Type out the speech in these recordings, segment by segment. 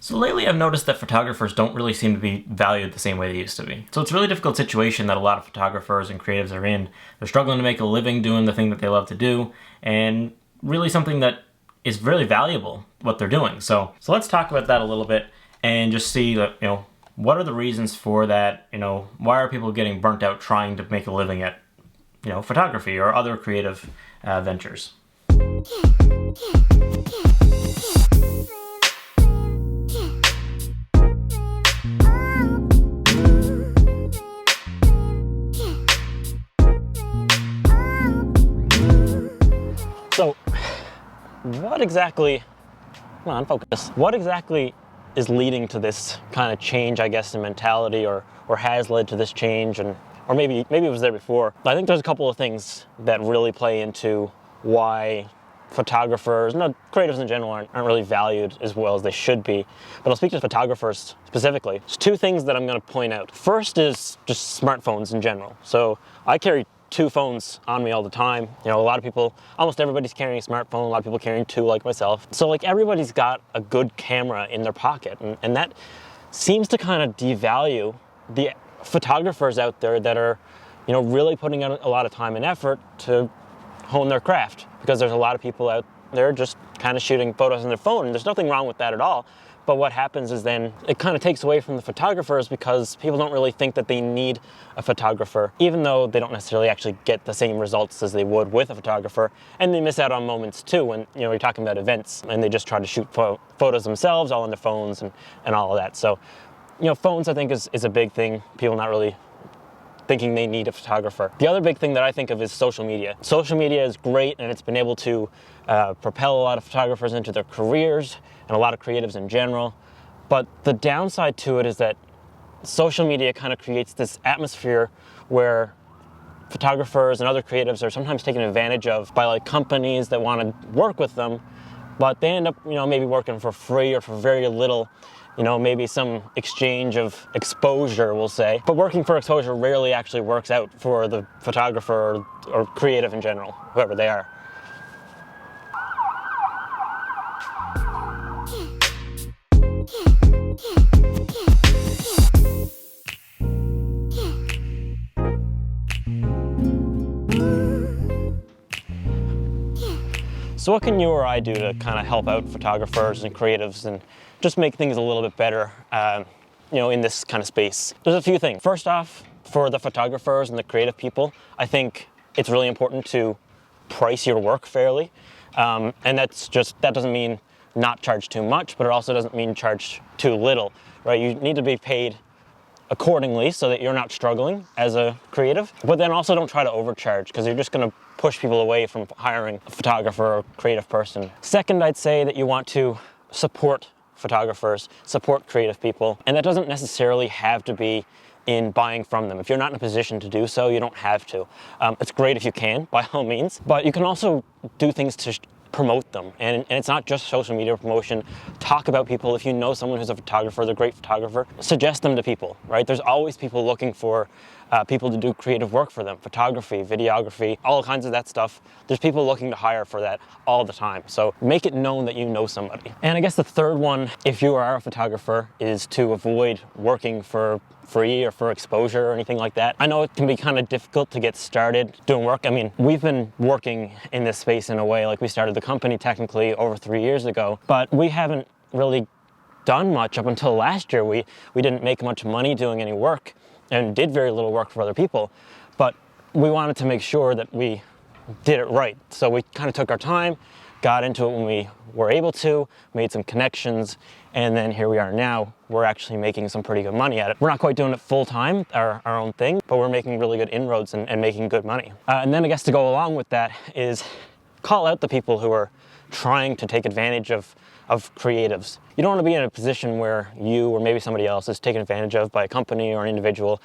So lately I've noticed that photographers don't really seem to be valued the same way they used to be. So it's a really difficult situation that a lot of photographers and creatives are in. They're struggling to make a living doing the thing that they love to do, and really something that is really valuable, what they're doing. So let's talk about that a little bit and just see that, what are the reasons for that? Why are people getting burnt out trying to make a living at, photography or other creative ventures? So, what exactly is leading to this kind of change, I guess, in mentality, or has led to this change, or maybe it was there before? I think there's a couple of things that really play into why photographers, creatives in general, aren't really valued as well as they should be. But I'll speak to photographers specifically. There's two things that I'm going to point out. First is just smartphones in general. So I carry two phones on me all the time. A lot of people, almost everybody's carrying a smartphone, a lot of people carrying two like myself. So everybody's got a good camera in their pocket, and that seems to kind of devalue the photographers out there that are, really putting out a lot of time and effort to hone their craft, because there's a lot of people out there just kind of shooting photos on their phone, and there's nothing wrong with that at all. But what happens is then it kind of takes away from the photographers, because people don't really think that they need a photographer, even though they don't necessarily actually get the same results as they would with a photographer. And they miss out on moments too when, you're talking about events and they just try to shoot photos themselves all on their phones and all of that. So, phones I think is a big thing. People not really thinking they need a photographer. The other big thing that I think of is social media. Social media is great, and it's been able to propel a lot of photographers into their careers, and a lot of creatives in general. But the downside to it is that social media kind of creates this atmosphere where photographers and other creatives are sometimes taken advantage of by companies that want to work with them, but they end up, maybe working for free or for very little. Maybe some exchange of exposure, we'll say. But working for exposure rarely actually works out for the photographer or creative in general, whoever they are. So what can you or I do to kind of help out photographers and creatives and just make things a little bit better, in this kind of space? There's a few things. First off, for the photographers and the creative people, I think it's really important to price your work fairly. And that doesn't mean not charge too much, but it also doesn't mean charge too little, right? You need to be paid accordingly so that you're not struggling as a creative, but then also don't try to overcharge, because you're just going to push people away from hiring a photographer or creative person. Second, I'd say that you want to support photographers, support creative people, and that doesn't necessarily have to be in buying from them. If you're not in a position to do so, you don't have to. It's great if you can, by all means, but you can also do things to promote them. And it's not just social media promotion. Talk about people. If you know someone who's a photographer, they're a great photographer, suggest them to people, right? There's always people looking for people to do creative work for them. Photography, videography, all kinds of that stuff. There's people looking to hire for that all the time. So make it known that you know somebody. And I guess the third one, if you are a photographer, is to avoid working for free or for exposure or anything like that. I know it can be kind of difficult to get started doing work. I mean, we've been working in this space in a way, we started the company technically over 3 years ago, but we haven't really done much up until last year. We didn't make much money doing any work and did very little work for other people, but we wanted to make sure that we did it right. So we kind of took our time, got into it when we were able to, made some connections, and then here we are now. We're actually making some pretty good money at it. We're not quite doing it full time, our own thing, but we're making really good inroads and making good money. And then I guess to go along with that is call out the people who are trying to take advantage of creatives. You don't want to be in a position where you or maybe somebody else is taken advantage of by a company or an individual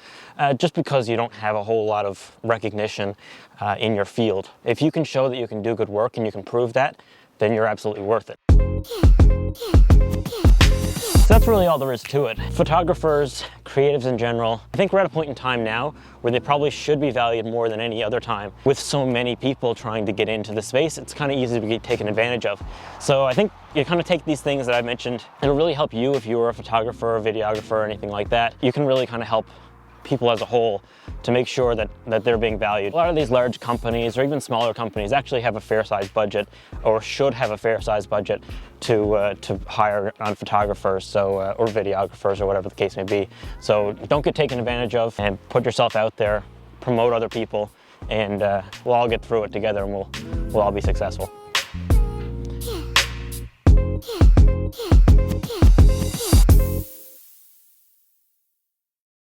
just because you don't have a whole lot of recognition in your field. If you can show that you can do good work and you can prove that, then you're absolutely worth it. So that's really all there is to it. Photographers, creatives in general. I think we're at a point in time now where they probably should be valued more than any other time. With so many people trying to get into the space, it's kind of easy to be taken advantage of. So I think you kind of take these things that I mentioned, it'll really help you if you were a photographer, a videographer, or anything like that. You can really kind of help people as a whole to make sure that they're being valued. A lot of these large companies or even smaller companies actually have a fair sized budget, or should have a fair sized budget to hire on photographers, or videographers, or whatever the case may be. So don't get taken advantage of, and put yourself out there, promote other people, and we'll all get through it together, and we'll all be successful.